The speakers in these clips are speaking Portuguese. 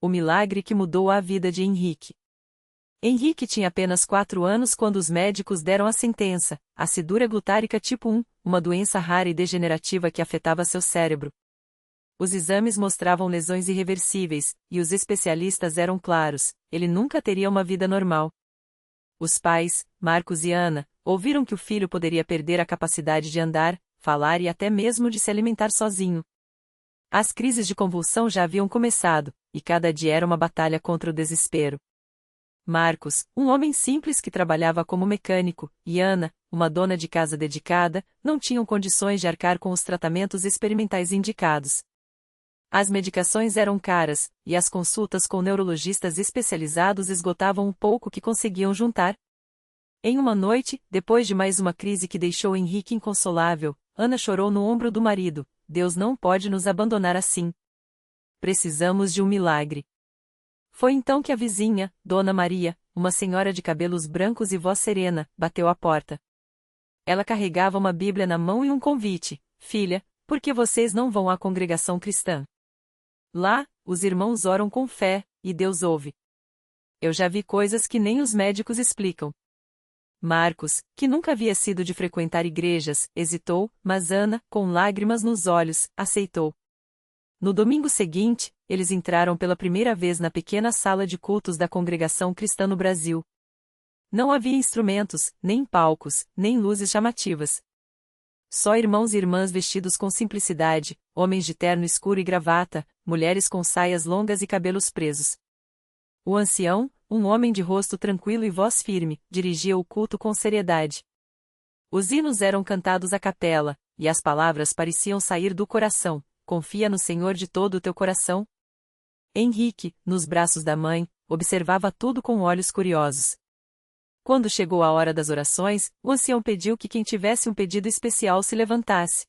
O milagre que mudou a vida de Henrique. Henrique tinha apenas 4 anos quando os médicos deram a sentença: acidura glutárica tipo 1, uma doença rara e degenerativa que afetava seu cérebro. Os exames mostravam lesões irreversíveis, e os especialistas eram claros: ele nunca teria uma vida normal. Os pais, Marcos e Ana, ouviram que o filho poderia perder a capacidade de andar, falar e até mesmo de se alimentar sozinho. As crises de convulsão já haviam começado, e cada dia era uma batalha contra o desespero. Marcos, um homem simples que trabalhava como mecânico, e Ana, uma dona de casa dedicada, não tinham condições de arcar com os tratamentos experimentais indicados. As medicações eram caras, e as consultas com neurologistas especializados esgotavam o pouco que conseguiam juntar. Em uma noite, depois de mais uma crise que deixou Henrique inconsolável, Ana chorou no ombro do marido: Deus não pode nos abandonar assim. Precisamos de um milagre. Foi então que a vizinha, Dona Maria, uma senhora de cabelos brancos e voz serena, bateu à porta. Ela carregava uma Bíblia na mão e um convite: filha, por que vocês não vão à congregação cristã? Lá, os irmãos oram com fé, e Deus ouve. Eu já vi coisas que nem os médicos explicam. Marcos, que nunca havia sido de frequentar igrejas, hesitou, mas Ana, com lágrimas nos olhos, aceitou. No domingo seguinte, eles entraram pela primeira vez na pequena sala de cultos da congregação cristã no Brasil. Não havia instrumentos, nem palcos, nem luzes chamativas. Só irmãos e irmãs vestidos com simplicidade, homens de terno escuro e gravata, mulheres com saias longas e cabelos presos. O ancião, um homem de rosto tranquilo e voz firme, dirigia o culto com seriedade. Os hinos eram cantados à capela, e as palavras pareciam sair do coração: confia no Senhor de todo o teu coração. Henrique, nos braços da mãe, observava tudo com olhos curiosos. Quando chegou a hora das orações, o ancião pediu que quem tivesse um pedido especial se levantasse.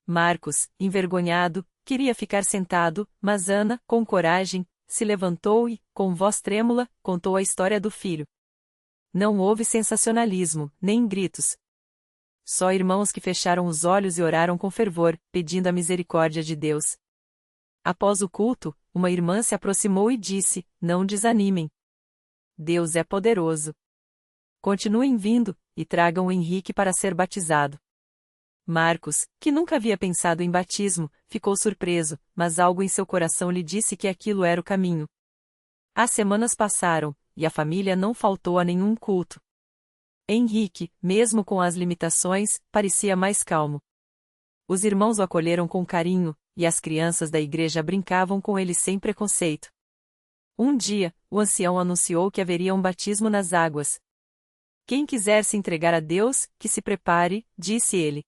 Marcos, envergonhado, queria ficar sentado, mas Ana, com coragem, se levantou e, com voz trêmula, contou a história do filho. Não houve sensacionalismo, nem gritos. Só irmãos que fecharam os olhos e oraram com fervor, pedindo a misericórdia de Deus. Após o culto, uma irmã se aproximou e disse: não desanimem. Deus é poderoso. Continuem vindo, e tragam o Henrique para ser batizado. Marcos, que nunca havia pensado em batismo, ficou surpreso, mas algo em seu coração lhe disse que aquilo era o caminho. As semanas passaram, e a família não faltou a nenhum culto. Henrique, mesmo com as limitações, parecia mais calmo. Os irmãos o acolheram com carinho, e as crianças da igreja brincavam com ele sem preconceito. Um dia, o ancião anunciou que haveria um batismo nas águas. Quem quiser se entregar a Deus, que se prepare, disse ele.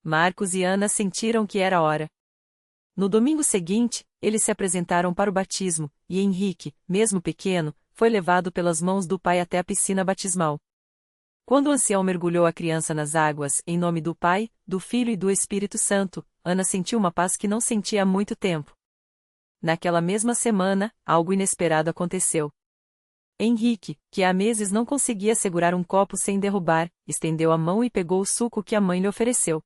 Marcos e Ana sentiram que era hora. No domingo seguinte, eles se apresentaram para o batismo, e Henrique, mesmo pequeno, foi levado pelas mãos do pai até a piscina batismal. Quando o ancião mergulhou a criança nas águas, em nome do Pai, do Filho e do Espírito Santo, Ana sentiu uma paz que não sentia há muito tempo. Naquela mesma semana, algo inesperado aconteceu. Henrique, que há meses não conseguia segurar um copo sem derrubar, estendeu a mão e pegou o suco que a mãe lhe ofereceu.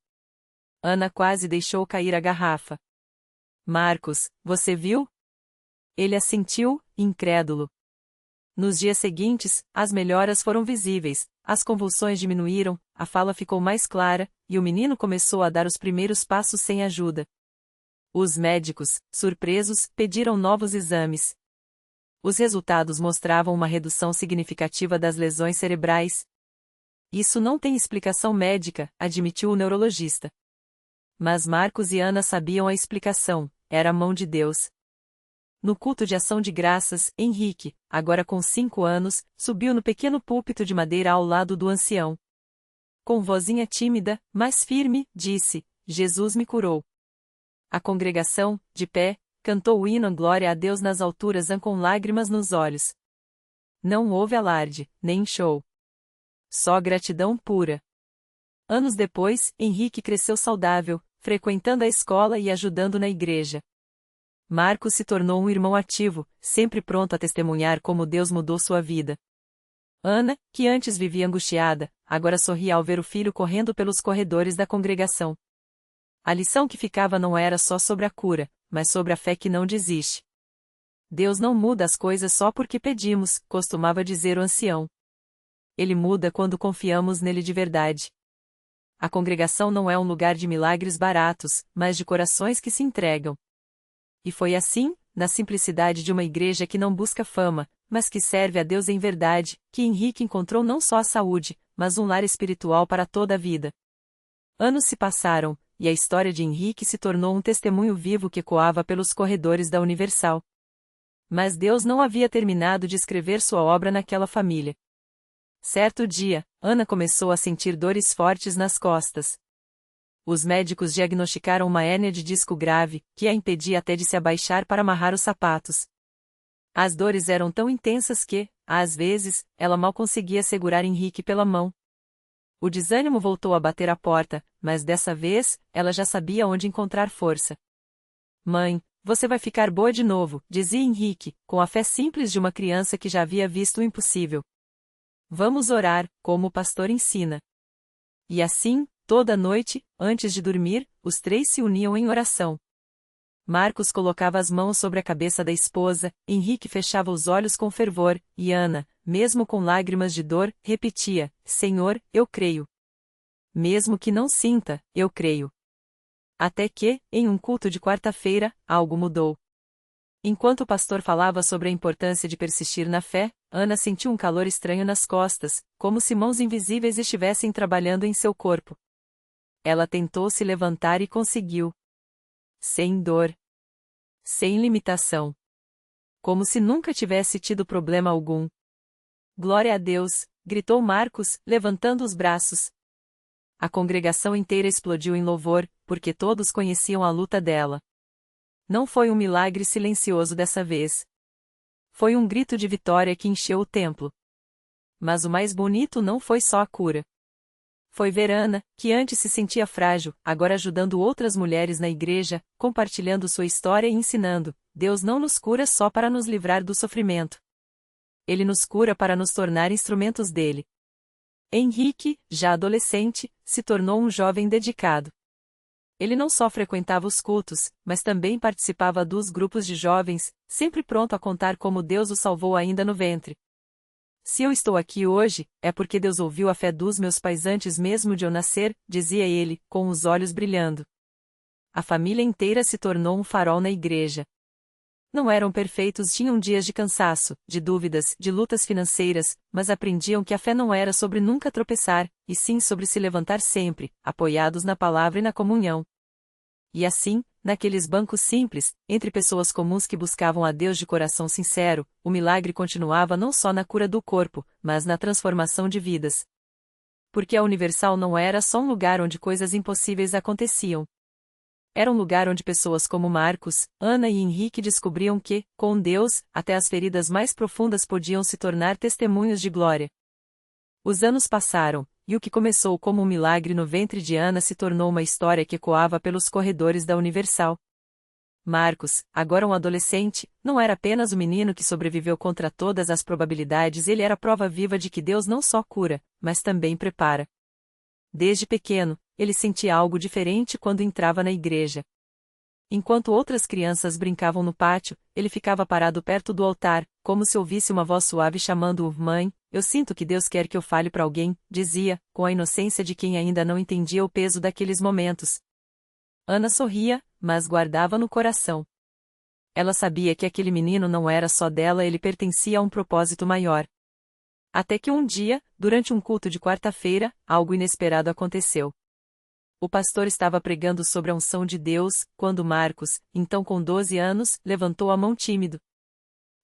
Ana quase deixou cair a garrafa. Marcos, você viu? Ele assentiu, incrédulo. Nos dias seguintes, as melhoras foram visíveis, as convulsões diminuíram, a fala ficou mais clara, e o menino começou a dar os primeiros passos sem ajuda. Os médicos, surpresos, pediram novos exames. Os resultados mostravam uma redução significativa das lesões cerebrais. Isso não tem explicação médica, admitiu o neurologista. Mas Marcos e Ana sabiam a explicação: era a mão de Deus. No culto de ação de graças, Henrique, agora com 5 anos, subiu no pequeno púlpito de madeira ao lado do ancião. Com vozinha tímida, mas firme, disse: Jesus me curou. A congregação, de pé, cantou o hino Glória a Deus nas alturas com lágrimas nos olhos. Não houve alarde, nem show. Só gratidão pura. Anos depois, Henrique cresceu saudável, frequentando a escola e ajudando na igreja. Marcos se tornou um irmão ativo, sempre pronto a testemunhar como Deus mudou sua vida. Ana, que antes vivia angustiada, agora sorria ao ver o filho correndo pelos corredores da congregação. A lição que ficava não era só sobre a cura, mas sobre a fé que não desiste. Deus não muda as coisas só porque pedimos, costumava dizer o ancião. Ele muda quando confiamos nele de verdade. A congregação não é um lugar de milagres baratos, mas de corações que se entregam. E foi assim, na simplicidade de uma igreja que não busca fama, mas que serve a Deus em verdade, que Henrique encontrou não só a saúde, mas um lar espiritual para toda a vida. Anos se passaram, e a história de Henrique se tornou um testemunho vivo que ecoava pelos corredores da Universal. Mas Deus não havia terminado de escrever sua obra naquela família. Certo dia, Ana começou a sentir dores fortes nas costas. Os médicos diagnosticaram uma hérnia de disco grave, que a impedia até de se abaixar para amarrar os sapatos. As dores eram tão intensas que, às vezes, ela mal conseguia segurar Henrique pela mão. O desânimo voltou a bater à porta, mas dessa vez, ela já sabia onde encontrar força. Mãe, você vai ficar boa de novo, dizia Henrique, com a fé simples de uma criança que já havia visto o impossível. Vamos orar, como o pastor ensina. E assim, toda noite, antes de dormir, os três se uniam em oração. Marcos colocava as mãos sobre a cabeça da esposa, Henrique fechava os olhos com fervor, e Ana, mesmo com lágrimas de dor, repetia: Senhor, eu creio. Mesmo que não sinta, eu creio. Até que, em um culto de quarta-feira, algo mudou. Enquanto o pastor falava sobre a importância de persistir na fé, Ana sentiu um calor estranho nas costas, como se mãos invisíveis estivessem trabalhando em seu corpo. Ela tentou se levantar e conseguiu. Sem dor. Sem limitação. Como se nunca tivesse tido problema algum. Glória a Deus, gritou Marcos, levantando os braços. A congregação inteira explodiu em louvor, porque todos conheciam a luta dela. Não foi um milagre silencioso dessa vez. Foi um grito de vitória que encheu o templo. Mas o mais bonito não foi só a cura. Foi ver Ana, que antes se sentia frágil, agora ajudando outras mulheres na igreja, compartilhando sua história e ensinando: Deus não nos cura só para nos livrar do sofrimento. Ele nos cura para nos tornar instrumentos dele. Henrique, já adolescente, se tornou um jovem dedicado. Ele não só frequentava os cultos, mas também participava dos grupos de jovens, sempre pronto a contar como Deus o salvou ainda no ventre. Se eu estou aqui hoje, é porque Deus ouviu a fé dos meus pais antes mesmo de eu nascer, dizia ele, com os olhos brilhando. A família inteira se tornou um farol na igreja. Não eram perfeitos, tinham dias de cansaço, de dúvidas, de lutas financeiras, mas aprendiam que a fé não era sobre nunca tropeçar, e sim sobre se levantar sempre, apoiados na palavra e na comunhão. E assim, naqueles bancos simples, entre pessoas comuns que buscavam a Deus de coração sincero, o milagre continuava não só na cura do corpo, mas na transformação de vidas. Porque a Universal não era só um lugar onde coisas impossíveis aconteciam. Era um lugar onde pessoas como Marcos, Ana e Henrique descobriam que, com Deus, até as feridas mais profundas podiam se tornar testemunhos de glória. Os anos passaram, e o que começou como um milagre no ventre de Ana se tornou uma história que ecoava pelos corredores da Universal. Marcos, agora um adolescente, não era apenas o menino que sobreviveu contra todas as probabilidades, ele era a prova viva de que Deus não só cura, mas também prepara. Desde pequeno, ele sentia algo diferente quando entrava na igreja. Enquanto outras crianças brincavam no pátio, ele ficava parado perto do altar, como se ouvisse uma voz suave chamando-o: Mãe, eu sinto que Deus quer que eu fale para alguém, dizia, com a inocência de quem ainda não entendia o peso daqueles momentos. Ana sorria, mas guardava no coração. Ela sabia que aquele menino não era só dela, ele pertencia a um propósito maior. Até que um dia, durante um culto de quarta-feira, algo inesperado aconteceu. O pastor estava pregando sobre a unção de Deus, quando Marcos, então com 12 anos, levantou a mão tímido.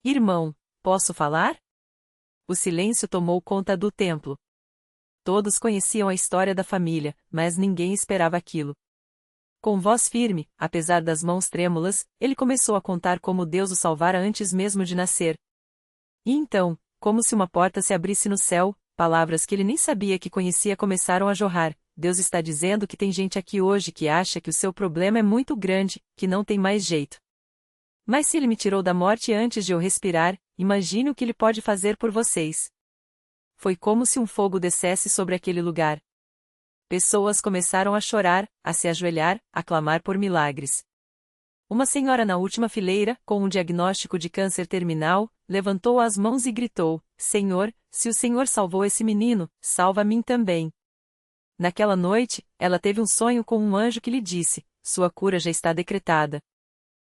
Irmão, posso falar? O silêncio tomou conta do templo. Todos conheciam a história da família, mas ninguém esperava aquilo. Com voz firme, apesar das mãos trêmulas, ele começou a contar como Deus o salvara antes mesmo de nascer. E então, como se uma porta se abrisse no céu, palavras que ele nem sabia que conhecia começaram a jorrar. Deus está dizendo que tem gente aqui hoje que acha que o seu problema é muito grande, que não tem mais jeito. Mas se ele me tirou da morte antes de eu respirar, imagine o que ele pode fazer por vocês. Foi como se um fogo descesse sobre aquele lugar. Pessoas começaram a chorar, a se ajoelhar, a clamar por milagres. Uma senhora na última fileira, com um diagnóstico de câncer terminal, levantou as mãos e gritou: Senhor, se o Senhor salvou esse menino, salva a mim também. Naquela noite, ela teve um sonho com um anjo que lhe disse: sua cura já está decretada.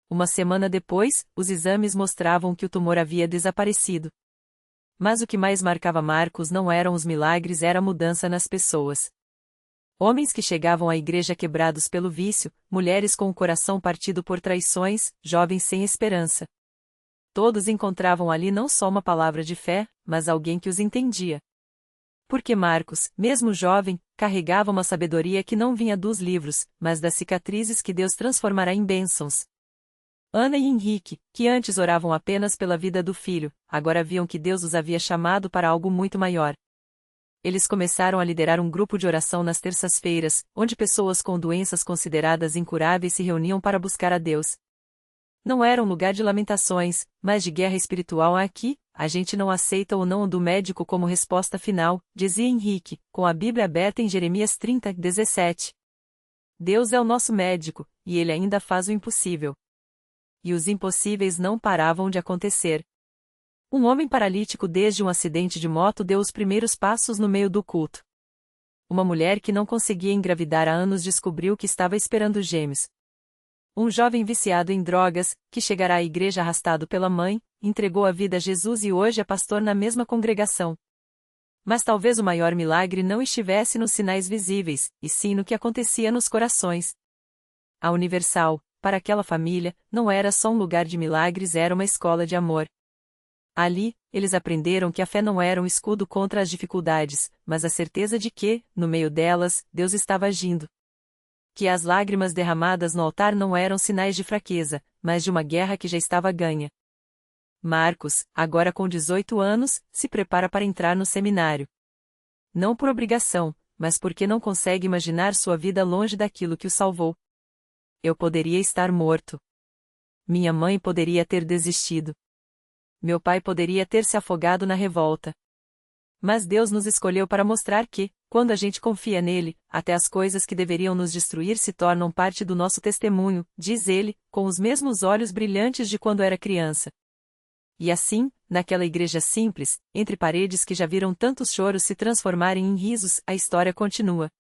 Uma semana depois, os exames mostravam que o tumor havia desaparecido. Mas o que mais marcava Marcos não eram os milagres, era a mudança nas pessoas. Homens que chegavam à igreja quebrados pelo vício, mulheres com o coração partido por traições, jovens sem esperança. Todos encontravam ali não só uma palavra de fé, mas alguém que os entendia. Porque Marcos, mesmo jovem, carregava uma sabedoria que não vinha dos livros, mas das cicatrizes que Deus transformará em bênçãos. Ana e Henrique, que antes oravam apenas pela vida do filho, agora viam que Deus os havia chamado para algo muito maior. Eles começaram a liderar um grupo de oração nas terças-feiras, onde pessoas com doenças consideradas incuráveis se reuniam para buscar a Deus. Não era um lugar de lamentações, mas de guerra espiritual. Aqui, a gente não aceita o não do médico como resposta final, dizia Henrique, com a Bíblia aberta em Jeremias 30:17. Deus é o nosso médico, e ele ainda faz o impossível. E os impossíveis não paravam de acontecer. Um homem paralítico desde um acidente de moto deu os primeiros passos no meio do culto. Uma mulher que não conseguia engravidar há anos descobriu que estava esperando gêmeos. Um jovem viciado em drogas, que chegará à igreja arrastado pela mãe, entregou a vida a Jesus e hoje é pastor na mesma congregação. Mas talvez o maior milagre não estivesse nos sinais visíveis, e sim no que acontecia nos corações. A Universal, para aquela família, não era só um lugar de milagres, era uma escola de amor. Ali, eles aprenderam que a fé não era um escudo contra as dificuldades, mas a certeza de que, no meio delas, Deus estava agindo. Que as lágrimas derramadas no altar não eram sinais de fraqueza, mas de uma guerra que já estava ganha. Marcos, agora com 18 anos, se prepara para entrar no seminário. Não por obrigação, mas porque não consegue imaginar sua vida longe daquilo que o salvou. Eu poderia estar morto. Minha mãe poderia ter desistido. Meu pai poderia ter se afogado na revolta. Mas Deus nos escolheu para mostrar que, quando a gente confia nele, até as coisas que deveriam nos destruir se tornam parte do nosso testemunho, diz ele, com os mesmos olhos brilhantes de quando era criança. E assim, naquela igreja simples, entre paredes que já viram tantos choros se transformarem em risos, a história continua.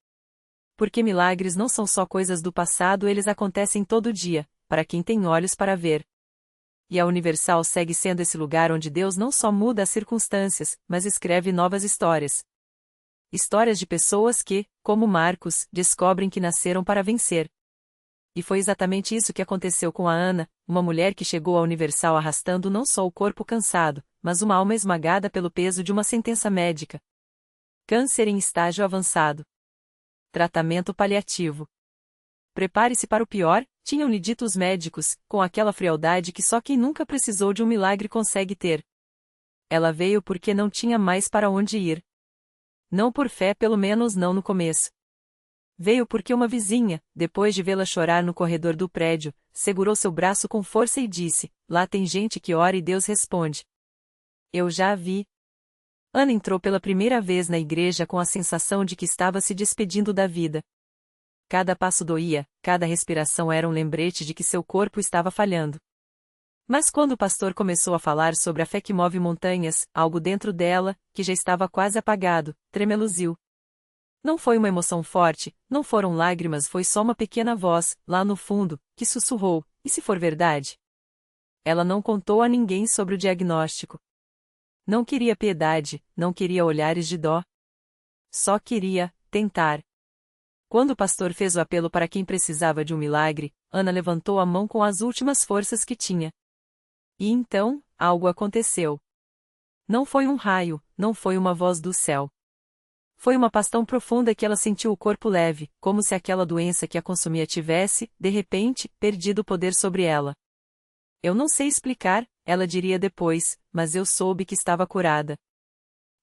Porque milagres não são só coisas do passado, eles acontecem todo dia, para quem tem olhos para ver. E a Universal segue sendo esse lugar onde Deus não só muda as circunstâncias, mas escreve novas histórias. Histórias de pessoas que, como Marcos, descobrem que nasceram para vencer. E foi exatamente isso que aconteceu com a Ana, uma mulher que chegou à Universal arrastando não só o corpo cansado, mas uma alma esmagada pelo peso de uma sentença médica. Câncer em estágio avançado. Tratamento paliativo. Prepare-se para o pior, tinham-lhe dito os médicos, com aquela frialdade que só quem nunca precisou de um milagre consegue ter. Ela veio porque não tinha mais para onde ir. Não por fé, pelo menos não no começo. Veio porque uma vizinha, depois de vê-la chorar no corredor do prédio, segurou seu braço com força e disse: lá tem gente que ora e Deus responde. Eu já a vi. Ana entrou pela primeira vez na igreja com a sensação de que estava se despedindo da vida. Cada passo doía, cada respiração era um lembrete de que seu corpo estava falhando. Mas quando o pastor começou a falar sobre a fé que move montanhas, algo dentro dela, que já estava quase apagado, tremeluziu. Não foi uma emoção forte, não foram lágrimas, foi só uma pequena voz, lá no fundo, que sussurrou: e se for verdade? Ela não contou a ninguém sobre o diagnóstico. Não queria piedade, não queria olhares de dó. Só queria tentar. Quando o pastor fez o apelo para quem precisava de um milagre, Ana levantou a mão com as últimas forças que tinha. E então, algo aconteceu. Não foi um raio, não foi uma voz do céu. Foi uma paz tão profunda que ela sentiu o corpo leve, como se aquela doença que a consumia tivesse, de repente, perdido o poder sobre ela. Eu não sei explicar, ela diria depois, mas eu soube que estava curada.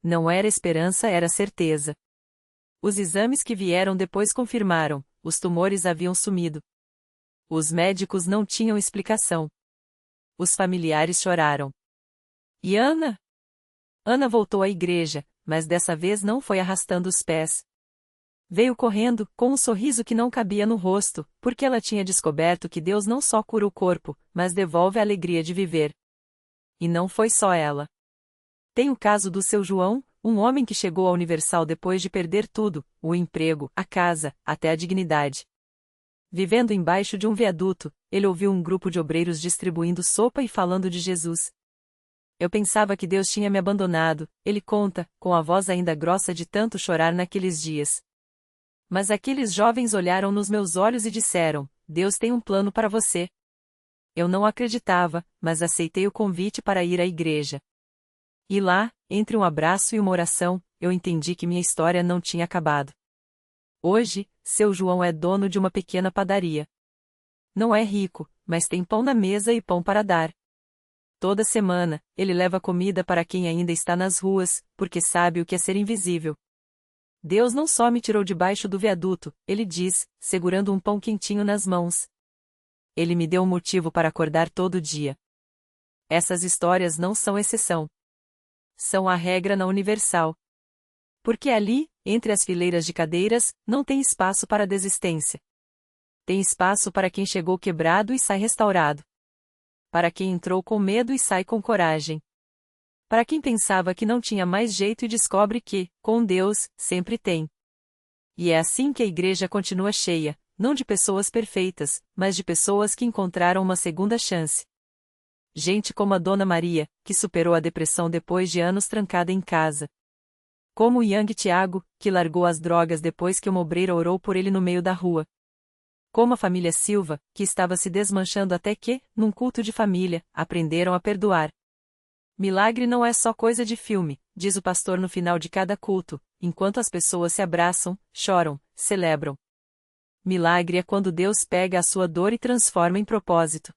Não era esperança, era certeza. Os exames que vieram depois confirmaram, os tumores haviam sumido. Os médicos não tinham explicação. Os familiares choraram. E Ana? Ana voltou à igreja, mas dessa vez não foi arrastando os pés. Veio correndo, com um sorriso que não cabia no rosto, porque ela tinha descoberto que Deus não só cura o corpo, mas devolve a alegria de viver. E não foi só ela. Tem o caso do seu João, um homem que chegou à Universal depois de perder tudo, o emprego, a casa, até a dignidade. Vivendo embaixo de um viaduto, ele ouviu um grupo de obreiros distribuindo sopa e falando de Jesus. Eu pensava que Deus tinha me abandonado, ele conta, com a voz ainda grossa de tanto chorar naqueles dias. Mas aqueles jovens olharam nos meus olhos e disseram: Deus tem um plano para você. Eu não acreditava, mas aceitei o convite para ir à igreja. E lá, entre um abraço e uma oração, eu entendi que minha história não tinha acabado. Hoje, seu João é dono de uma pequena padaria. Não é rico, mas tem pão na mesa e pão para dar. Toda semana, ele leva comida para quem ainda está nas ruas, porque sabe o que é ser invisível. Deus não só me tirou debaixo do viaduto, ele diz, segurando um pão quentinho nas mãos. Ele me deu um motivo para acordar todo dia. Essas histórias não são exceção. São a regra na Universal. Porque ali, entre as fileiras de cadeiras, não tem espaço para desistência. Tem espaço para quem chegou quebrado e sai restaurado. Para quem entrou com medo e sai com coragem. Para quem pensava que não tinha mais jeito e descobre que, com Deus, sempre tem. E é assim que a igreja continua cheia, não de pessoas perfeitas, mas de pessoas que encontraram uma segunda chance. Gente como a Dona Maria, que superou a depressão depois de anos trancada em casa. Como o Yang Tiago, que largou as drogas depois que uma obreira orou por ele no meio da rua. Como a família Silva, que estava se desmanchando até que, num culto de família, aprenderam a perdoar. Milagre não é só coisa de filme, diz o pastor no final de cada culto, enquanto as pessoas se abraçam, choram, celebram. Milagre é quando Deus pega a sua dor e transforma em propósito.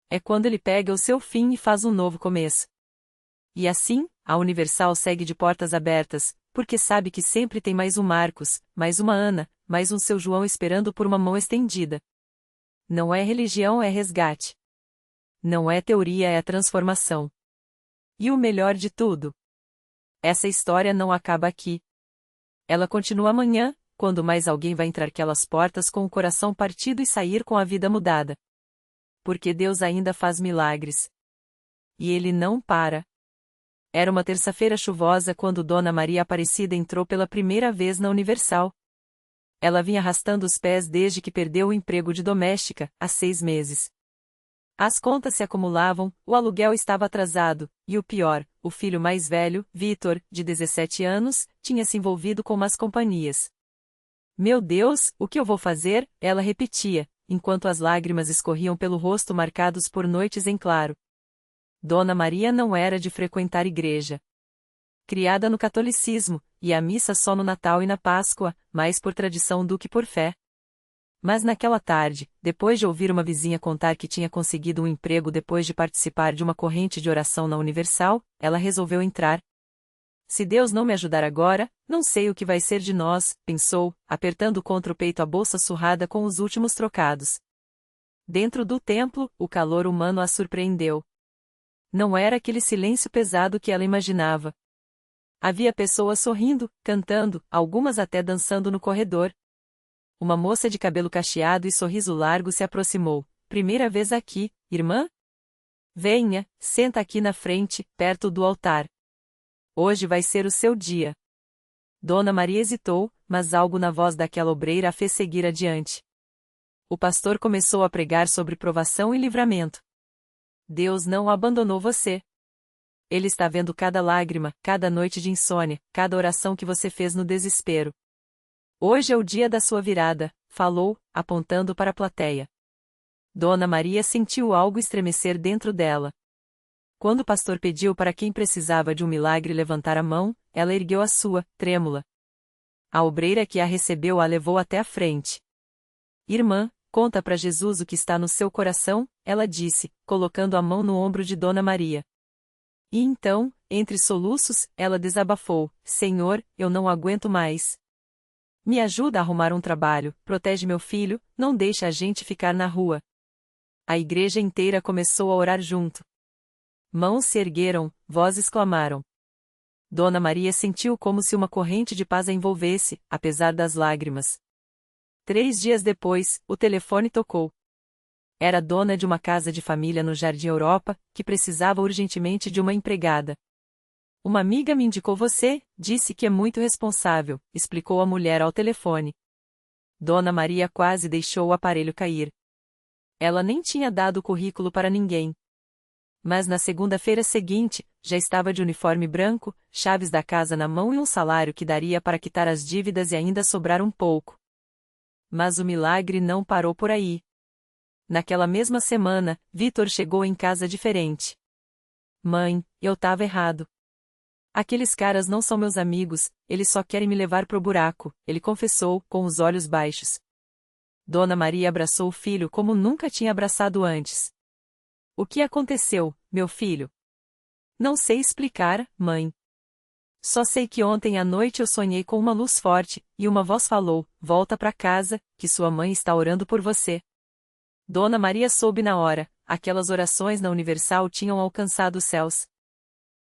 É quando Ele pega o seu fim e faz um novo começo. E assim, a Universal segue de portas abertas, porque sabe que sempre tem mais um Marcos, mais uma Ana, mais um seu João esperando por uma mão estendida. Não é religião, é resgate. Não é teoria, é a transformação. E o melhor de tudo: essa história não acaba aqui. Ela continua amanhã, quando mais alguém vai entrar aquelas portas com o coração partido e sair com a vida mudada. Porque Deus ainda faz milagres. E Ele não para. Era uma terça-feira chuvosa quando Dona Maria Aparecida entrou pela primeira vez na Universal. Ela vinha arrastando os pés desde que perdeu o emprego de doméstica, há 6 meses. As contas se acumulavam, o aluguel estava atrasado, e o pior, o filho mais velho, Vitor, de 17 anos, tinha se envolvido com más companhias. Meu Deus, o que eu vou fazer? Ela repetia, enquanto as lágrimas escorriam pelo rosto marcados por noites em claro. Dona Maria não era de frequentar igreja. Criada no catolicismo, ia à missa só no Natal e na Páscoa, mais por tradição do que por fé. Mas naquela tarde, depois de ouvir uma vizinha contar que tinha conseguido um emprego depois de participar de uma corrente de oração na Universal, ela resolveu entrar. Se Deus não me ajudar agora, não sei o que vai ser de nós, pensou, apertando contra o peito a bolsa surrada com os últimos trocados. Dentro do templo, o calor humano a surpreendeu. Não era aquele silêncio pesado que ela imaginava. Havia pessoas sorrindo, cantando, algumas até dançando no corredor. Uma moça de cabelo cacheado e sorriso largo se aproximou. Primeira vez aqui, irmã? Venha, senta aqui na frente, perto do altar. Hoje vai ser o seu dia. Dona Maria hesitou, mas algo na voz daquela obreira a fez seguir adiante. O pastor começou a pregar sobre provação e livramento. Deus não abandonou você. Ele está vendo cada lágrima, cada noite de insônia, cada oração que você fez no desespero. Hoje é o dia da sua virada, falou, apontando para a plateia. Dona Maria sentiu algo estremecer dentro dela. Quando o pastor pediu para quem precisava de um milagre levantar a mão, ela ergueu a sua, trêmula. A obreira que a recebeu a levou até a frente. Irmã, conta para Jesus o que está no seu coração, ela disse, colocando a mão no ombro de Dona Maria. E então, entre soluços, ela desabafou: Senhor, eu não aguento mais. Me ajuda a arrumar um trabalho, protege meu filho, não deixa a gente ficar na rua. A igreja inteira começou a orar junto. Mãos se ergueram, vozes clamaram. Dona Maria sentiu como se uma corrente de paz a envolvesse, apesar das lágrimas. 3 dias depois, o telefone tocou. Era dona de uma casa de família no Jardim Europa, que precisava urgentemente de uma empregada. Uma amiga me indicou você, disse que é muito responsável, explicou a mulher ao telefone. Dona Maria quase deixou o aparelho cair. Ela nem tinha dado o currículo para ninguém. Mas na segunda-feira seguinte, já estava de uniforme branco, chaves da casa na mão e um salário que daria para quitar as dívidas e ainda sobrar um pouco. Mas o milagre não parou por aí. Naquela mesma semana, Vitor chegou em casa diferente. Mãe, eu tava errado. Aqueles caras não são meus amigos, eles só querem me levar pro buraco, ele confessou, com os olhos baixos. Dona Maria abraçou o filho como nunca tinha abraçado antes. O que aconteceu, meu filho? Não sei explicar, mãe. Só sei que ontem à noite eu sonhei com uma luz forte, e uma voz falou, volta pra casa, que sua mãe está orando por você. Dona Maria soube na hora, aquelas orações na Universal tinham alcançado os céus.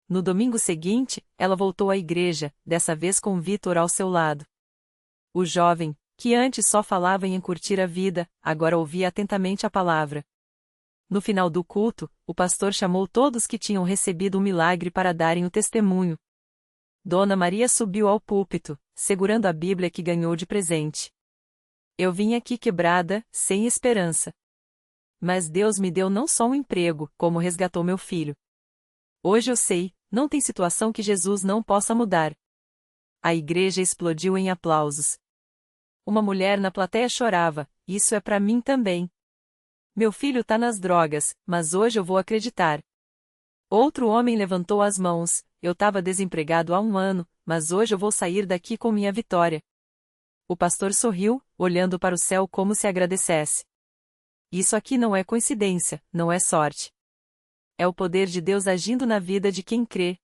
No domingo seguinte, ela voltou à igreja, dessa vez com Vitor ao seu lado. O jovem, que antes só falava em curtir a vida, agora ouvia atentamente a palavra. No final do culto, o pastor chamou todos que tinham recebido o milagre para darem o testemunho. Dona Maria subiu ao púlpito, segurando a Bíblia que ganhou de presente. Eu vim aqui quebrada, sem esperança. Mas Deus me deu não só um emprego, como resgatou meu filho. Hoje eu sei, não tem situação que Jesus não possa mudar. A igreja explodiu em aplausos. Uma mulher na plateia chorava, isso é para mim também. Meu filho tá nas drogas, mas hoje eu vou acreditar. Outro homem levantou as mãos, eu tava desempregado há 1 ano, mas hoje eu vou sair daqui com minha vitória. O pastor sorriu, olhando para o céu como se agradecesse. Isso aqui não é coincidência, não é sorte. É o poder de Deus agindo na vida de quem crê.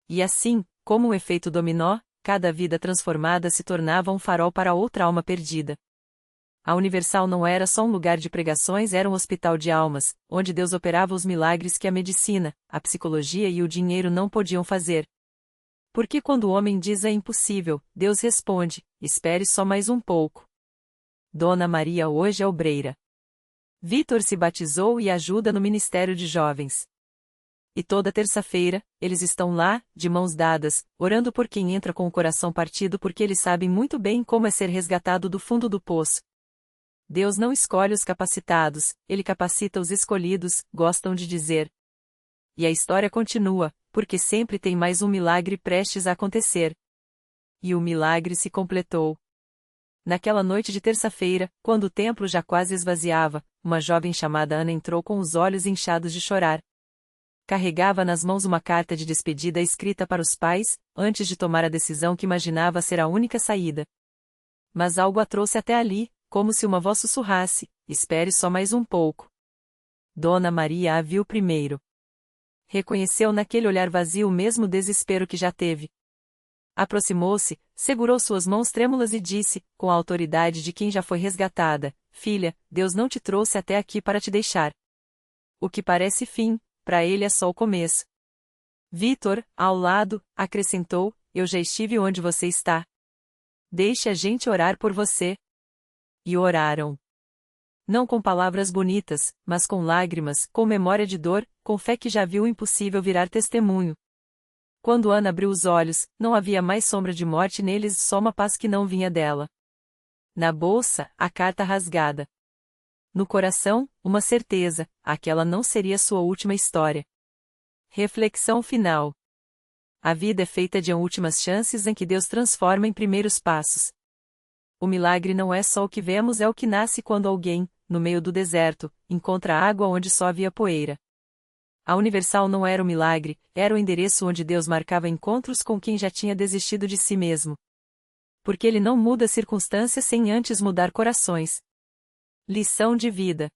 E assim, como um efeito dominó, cada vida transformada se tornava um farol para outra alma perdida. A Universal não era só um lugar de pregações, era um hospital de almas, onde Deus operava os milagres que a medicina, a psicologia e o dinheiro não podiam fazer. Porque quando o homem diz é impossível, Deus responde, espere só mais um pouco. Dona Maria hoje é obreira. Vitor se batizou e ajuda no Ministério de Jovens. E toda terça-feira, eles estão lá, de mãos dadas, orando por quem entra com o coração partido porque eles sabem muito bem como é ser resgatado do fundo do poço. Deus não escolhe os capacitados, Ele capacita os escolhidos, gostam de dizer. E a história continua, porque sempre tem mais um milagre prestes a acontecer. E o milagre se completou. Naquela noite de terça-feira, quando o templo já quase esvaziava, uma jovem chamada Ana entrou com os olhos inchados de chorar. Carregava nas mãos uma carta de despedida escrita para os pais, antes de tomar a decisão que imaginava ser a única saída. Mas algo a trouxe até ali, como se uma voz sussurrasse, espere só mais um pouco. Dona Maria a viu primeiro. Reconheceu naquele olhar vazio o mesmo desespero que já teve. Aproximou-se, segurou suas mãos trêmulas e disse, com a autoridade de quem já foi resgatada, filha, Deus não te trouxe até aqui para te deixar. O que parece fim, para ele é só o começo. Vitor, ao lado, acrescentou, eu já estive onde você está. Deixe a gente orar por você. E oraram. Não com palavras bonitas, mas com lágrimas, com memória de dor, com fé que já viu o impossível virar testemunho. Quando Ana abriu os olhos, não havia mais sombra de morte neles, só uma paz que não vinha dela. Na bolsa, a carta rasgada. No coração, uma certeza, aquela não seria sua última história. Reflexão final. A vida é feita de últimas chances em que Deus transforma em primeiros passos. O milagre não é só o que vemos, é o que nasce quando alguém, no meio do deserto, encontra água onde só havia poeira. A Universal não era o milagre, era o endereço onde Deus marcava encontros com quem já tinha desistido de si mesmo. Porque Ele não muda circunstâncias sem antes mudar corações. Lição de vida.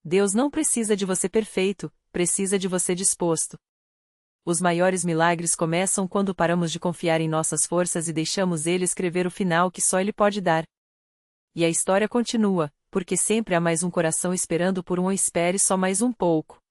Deus não precisa de você perfeito, precisa de você disposto. Os maiores milagres começam quando paramos de confiar em nossas forças e deixamos Ele escrever o final que só Ele pode dar. E a história continua, porque sempre há mais um coração esperando por um espere só mais um pouco.